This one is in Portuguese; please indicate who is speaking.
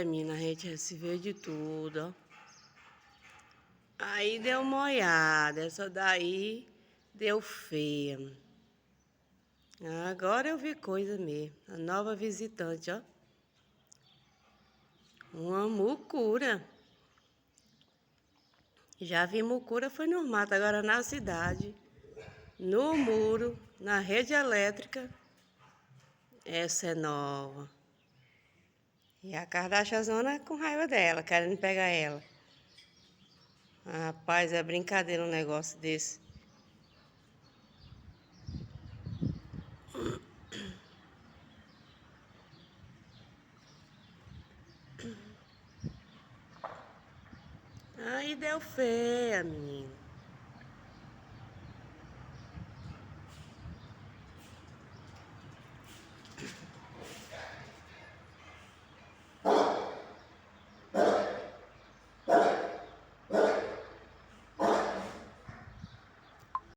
Speaker 1: menina, a gente se vê de tudo, ó. Aí deu uma olhada, essa daí deu feia. Agora eu vi coisa mesmo. A nova visitante, ó. Uma mucura. Já vi mucura, foi no mato, agora na cidade. No muro, na rede elétrica. Essa é nova. E a Kardashianzona com raiva dela, querendo pegar ela. Rapaz, é brincadeira um negócio desse. Aí deu feia, menina.